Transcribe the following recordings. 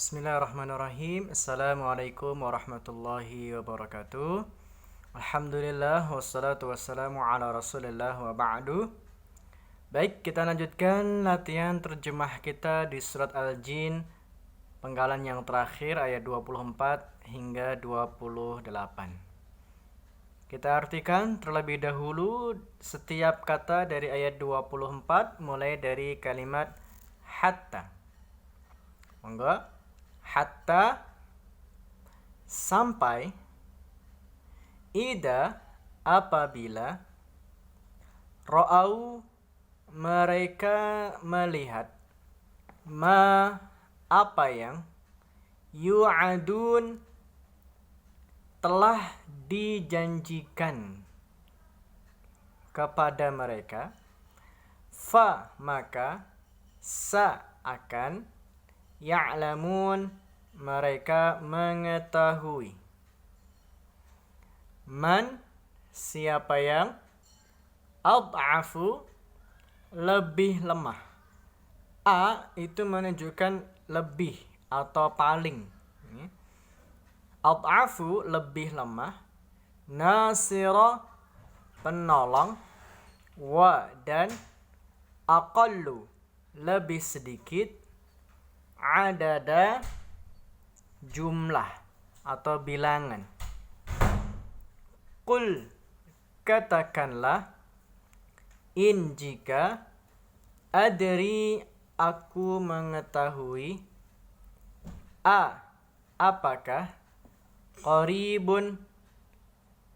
Bismillahirrahmanirrahim. Assalamualaikum warahmatullahi wabarakatuh. Alhamdulillah wassalatu wassalamu ala rasulillah wa ba'du. Baik, kita lanjutkan latihan terjemah kita di surat Al-Jin, penggalan yang terakhir ayat 24 hingga 28. Kita artikan terlebih dahulu setiap kata dari ayat 24 mulai dari kalimat hatta. Monggo. Hatta, sampai, ida, apabila, ro'au, mereka melihat, ma, apa yang, yu'adun, telah dijanjikan kepada mereka, fa, maka, sa, akan, ya'lamun, mereka mengetahui. Man, siapa yang, ad'afu, lebih lemah. A itu menunjukkan lebih atau paling. Ad'afu, lebih lemah. Nasira, penolong. Wa, dan aqallu, lebih sedikit. Adada, jumlah atau bilangan. Qul, katakanlah, in, jika, adri, aku mengetahui, apakah, qaribun,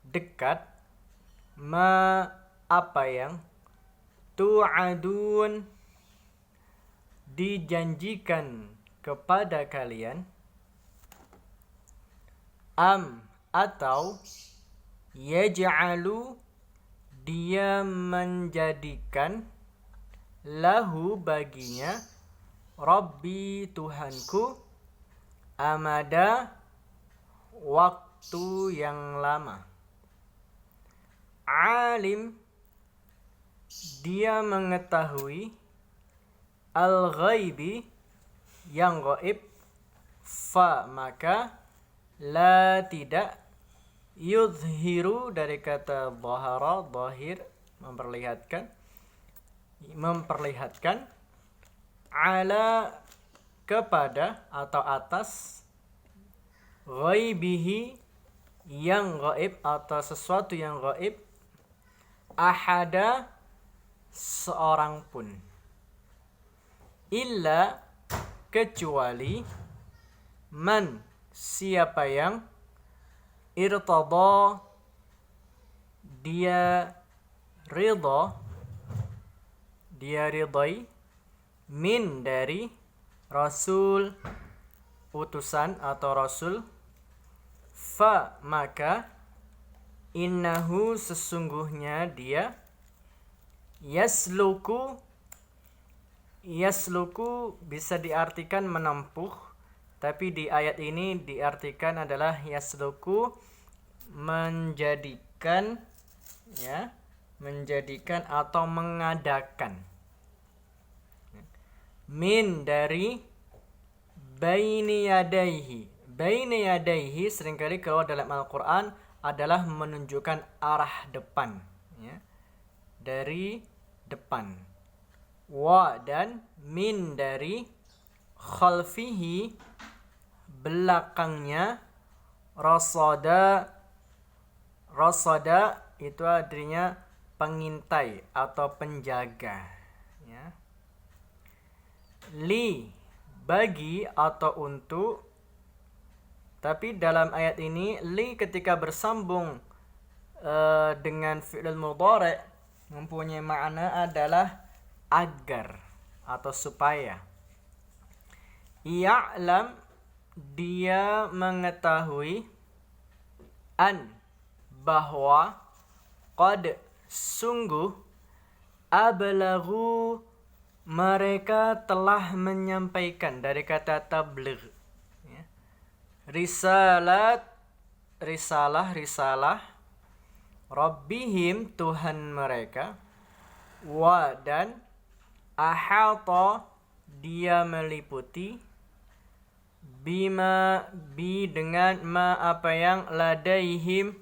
dekat, ma, apa yang, tu'adun, dijanjikan kepada kalian, am, atau, yaj'alu, dia menjadikan, lahu, baginya, Rabbi, Tuhanku, amada, waktu yang lama. Alim, dia mengetahui, al-ghaibi, yang gaib, fa, maka, la, tidak, yudhiru, dari kata dhahara, dhahir, memperlihatkan, ala, kepada atau atas, ghaibihi, yang gaib atau sesuatu yang gaib, ahada, seorang pun, illa, kecuali, man, siapa yang, irtada, dia ridai, min, dari, rasul, utusan atau rasul, fa, maka, innahu, sesungguhnya dia, yasluku bisa diartikan menempuh, tapi di ayat ini diartikan adalah yasluku, menjadikan atau mengadakan, min, dari, baini yadaihi seringkali kalau dalam Al-Quran adalah menunjukkan arah depan, dari depan. Wa, dan, min, dari, khalfihi, belakangnya, rasada itu artinya pengintai atau penjaga, li, bagi atau untuk, tapi dalam ayat ini li ketika bersambung dengan fi'il mudhari' mempunyai makna adalah agar atau supaya. Ya'lam, dia mengetahui, an, bahwa, qad, sungguh, ablaghu, mereka telah menyampaikan, dari kata tabligh, risalah, Rabbihim, Tuhan mereka, wa, dan, ahata, dia meliputi, bima dengan ma apa yang ladaihim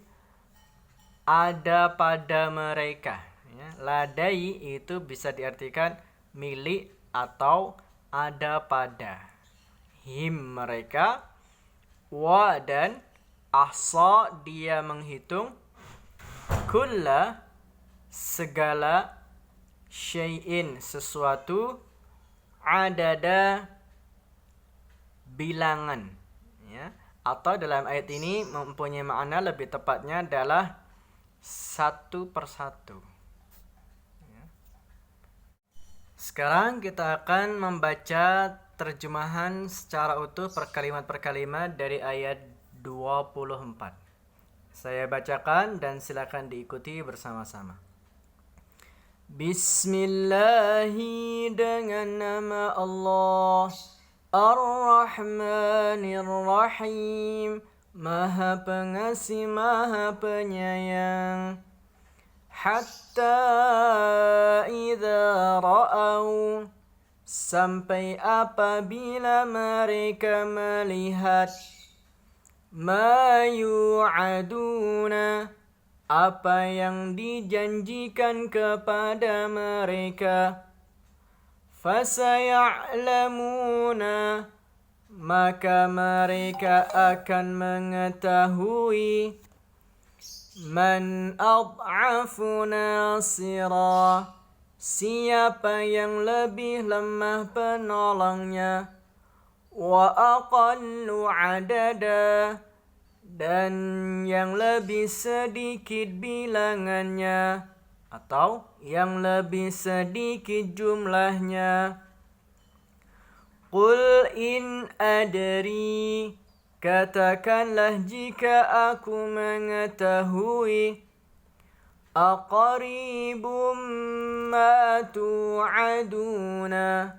ada pada mereka. Ya, ladai itu bisa diartikan milik atau ada pada. Him mereka, wa dan ahsa dia menghitung, kulla segala, syai'in sesuatu, adada bilangan, ya. Atau dalam ayat ini mempunyai makna lebih tepatnya adalah satu persatu. Ya. Sekarang kita akan membaca terjemahan secara utuh per kalimat dari ayat 24. Saya bacakan dan silakan diikuti bersama-sama. Bismillahi dengan nama Allah, Ar-Rahmanir-Rahim, Maha Pengasih, Maha Penyayang. Hatta idza ra'au, sampai apabila mereka melihat, ma yu'aduna, apa yang dijanjikan kepada mereka, fasaya'lamuna, maka mereka akan mengetahui, man ad'afu nasira, siapa yang lebih lemah penolongnya, wa aqallu adada, dan yang lebih sedikit bilangannya atau yang lebih sedikit jumlahnya. Qul in adri, katakanlah jika aku mengetahui, aqaribum ma tu'aduna,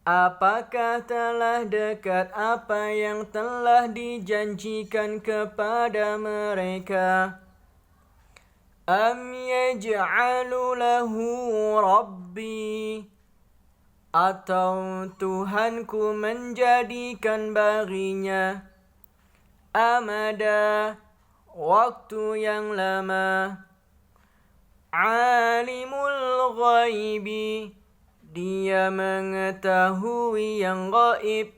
apakah telah dekat apa yang telah dijanjikan kepada mereka, am yaj'alu lahu rabbi, atau Tuhanku menjadikan baginya amada, waktu yang lama. Alimul ghaibi, dia mengetahui yang gaib,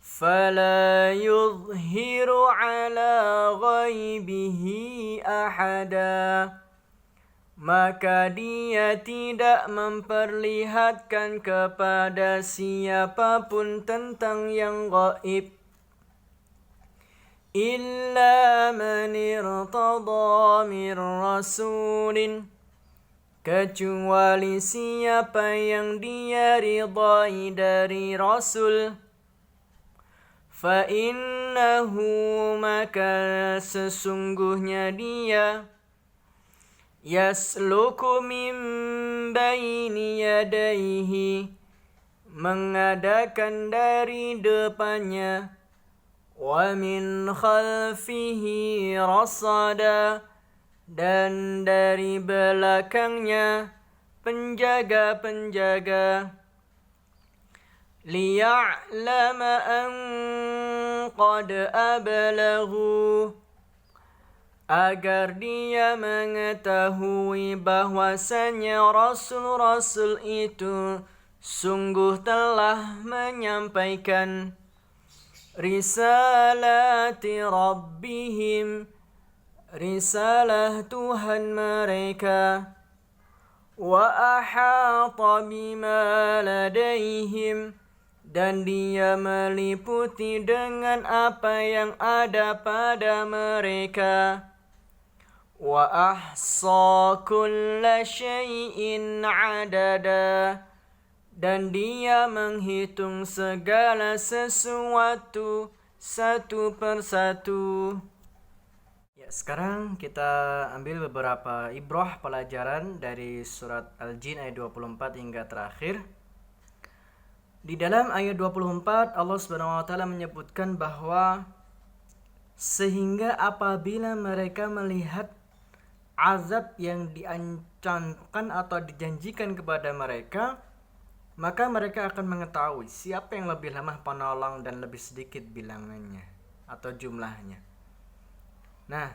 fala yuzhiru ala ghaibihi ahada, maka dia tidak memperlihatkan kepada siapapun tentang yang gaib, illa man irtada min rasulin, kecuali siapa yang dia ridai dari rasul, fa innahu, maka sesungguhnya dia, yasluku min baini yadaihi, mengadakan dari depannya, wa min khalfihi rasada, dan dari belakangnya penjaga-penjaga, liya'lama an qad ablaghu, agar dia mengetahui bahwasanya rasul-rasul itu sungguh telah menyampaikan risalati rabbihim, risalah Tuhan mereka, wa ahata bima ladaihim, dan dia meliputi dengan apa yang ada pada mereka, wa ahsa kulla syai'in adada, dan dia menghitung segala sesuatu satu persatu. Ya, sekarang kita ambil beberapa ibrah pelajaran dari surat Al-Jin ayat 24 hingga terakhir. Di dalam ayat 24 Allah Subhanahu wa taala menyebutkan bahwa sehingga apabila mereka melihat azab yang diancamkan atau dijanjikan kepada mereka, maka mereka akan mengetahui siapa yang lebih lemah penolong dan lebih sedikit bilangannya atau jumlahnya. Nah,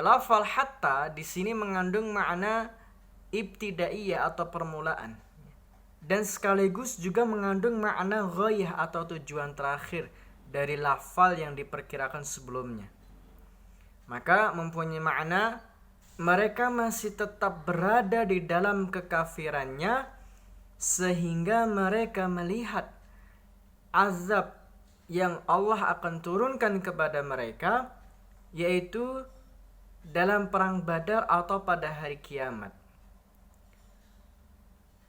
lafal hatta di sini mengandung makna ibtidaiyah atau permulaan, dan sekaligus juga mengandung makna ghayah atau tujuan terakhir dari lafal yang diperkirakan sebelumnya. Maka mempunyai makna mereka masih tetap berada di dalam kekafirannya sehingga mereka melihat azab yang Allah akan turunkan kepada mereka, yaitu dalam perang Badar atau pada hari kiamat.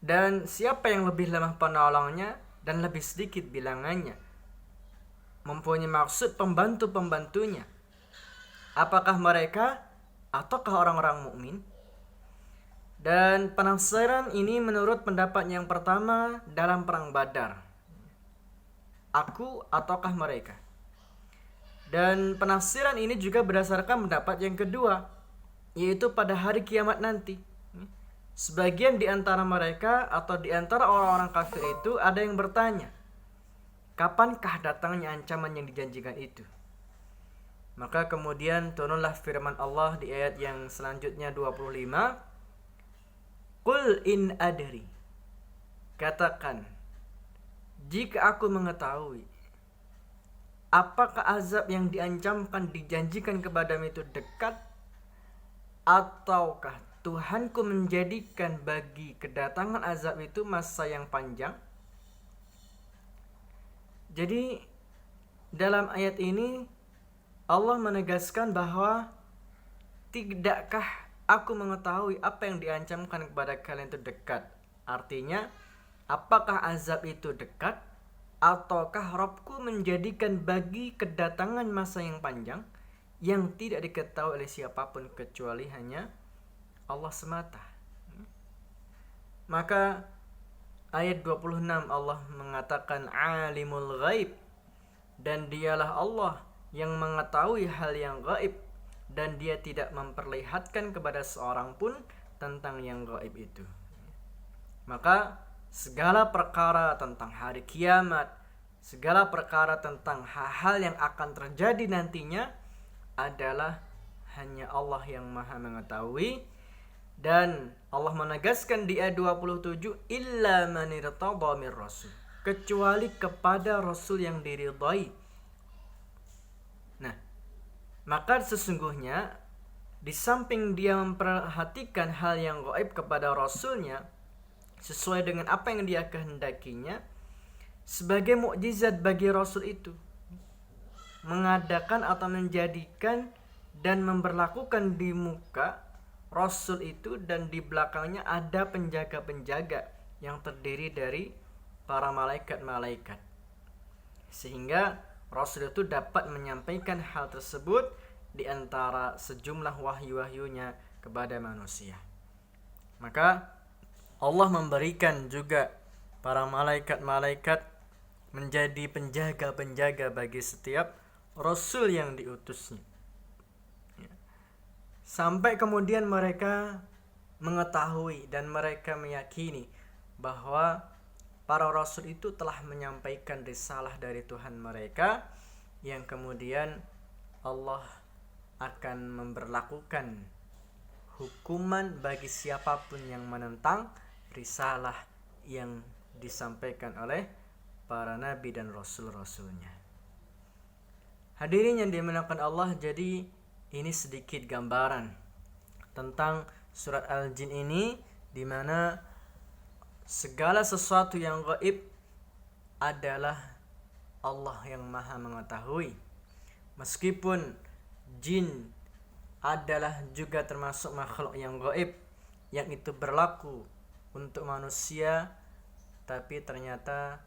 Dan siapa yang lebih lemah penolongnya dan lebih sedikit bilangannya, mempunyai maksud pembantu-pembantunya. Apakah mereka ataukah orang-orang mukmin? Dan penafsiran ini menurut pendapat yang pertama dalam perang Badar, aku ataukah mereka? Dan penafsiran ini juga berdasarkan pendapat yang kedua, yaitu pada hari kiamat nanti. Sebagian di antara mereka atau di antara orang-orang kafir itu ada yang bertanya, kapankah datangnya ancaman yang dijanjikan itu? Maka kemudian turunlah firman Allah di ayat yang selanjutnya 25. Qul in adri. Katakan, jika aku mengetahui apakah azab yang diancamkan dijanjikan kepadamu itu dekat, ataukah Tuhanku menjadikan bagi kedatangan azab itu masa yang panjang. Jadi dalam ayat ini Allah menegaskan bahwa tidakkah aku mengetahui apa yang diancamkan kepada kalian itu dekat. Artinya, apakah azab itu dekat ataukah Rabbku menjadikan bagi kedatangan masa yang panjang yang tidak diketahui oleh siapapun kecuali hanya Allah semata. Maka ayat 26 Allah mengatakan alimul ghaib, dan dialah Allah yang mengetahui hal yang gaib, dan dia tidak memperlihatkan kepada seorang pun tentang yang gaib itu. Maka segala perkara tentang hari kiamat, segala perkara tentang hal-hal yang akan terjadi nantinya adalah hanya Allah yang maha mengetahui. Dan Allah menegaskan di ayat 27, illa man irtada mir rasul, kecuali kepada rasul yang diridai. Nah, maka sesungguhnya di samping dia memperhatikan hal yang gaib kepada rasulnya sesuai dengan apa yang dia kehendakinya, sebagai mukjizat bagi rasul itu mengadakan atau menjadikan dan memberlakukan di muka rasul itu dan di belakangnya ada penjaga-penjaga yang terdiri dari para malaikat-malaikat, sehingga rasul itu dapat menyampaikan hal tersebut di antara sejumlah wahyu-wahyunya kepada manusia. Maka Allah memberikan juga para malaikat-malaikat menjadi penjaga-penjaga bagi setiap rasul yang diutusnya. Sampai kemudian mereka mengetahui dan mereka meyakini bahwa para rasul itu telah menyampaikan risalah dari Tuhan mereka, yang kemudian Allah akan memberlakukan hukuman bagi siapapun yang menentang risalah yang disampaikan oleh para nabi dan rasul-rasulnya. Hadirin yang dimuliakan Allah, jadi ini sedikit gambaran tentang surat Al-Jin ini, di mana segala sesuatu yang gaib adalah Allah yang maha mengetahui. Meskipun jin adalah juga termasuk makhluk yang gaib, yang itu berlaku untuk manusia, tapi ternyata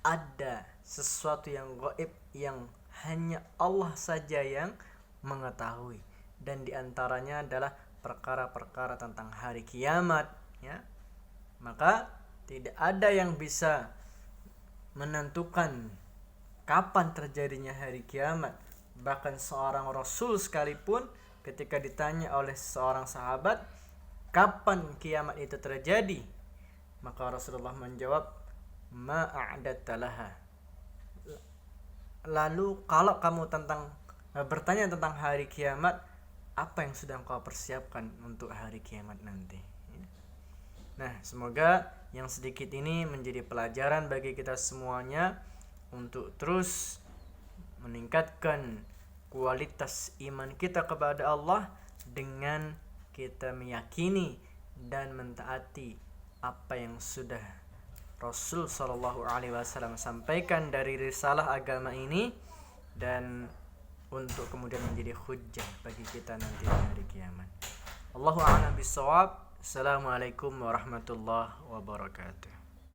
ada sesuatu yang gaib yang hanya Allah saja yang mengetahui, dan diantaranya adalah perkara-perkara tentang hari kiamat, ya. Maka tidak ada yang bisa menentukan kapan terjadinya hari kiamat. Bahkan seorang rasul sekalipun ketika ditanya oleh seorang sahabat kapan kiamat itu terjadi, Maka Rasulullah menjawab, ma a'datta laha. Lalu kalau kamu bertanya tentang hari kiamat, apa yang sudah engkau persiapkan untuk hari kiamat nanti? Nah, semoga yang sedikit ini menjadi pelajaran bagi kita semuanya untuk terus meningkatkan kualitas iman kita kepada Allah dengan kita meyakini dan mentaati apa yang sudah Rasul Shallallahu Alaihi Wasallam sampaikan dari risalah agama ini, dan untuk kemudian menjadi hujjah bagi kita nanti di hari kiamat. Allahu a'lam bishawab. Assalamualaikum warahmatullahi wabarakatuh.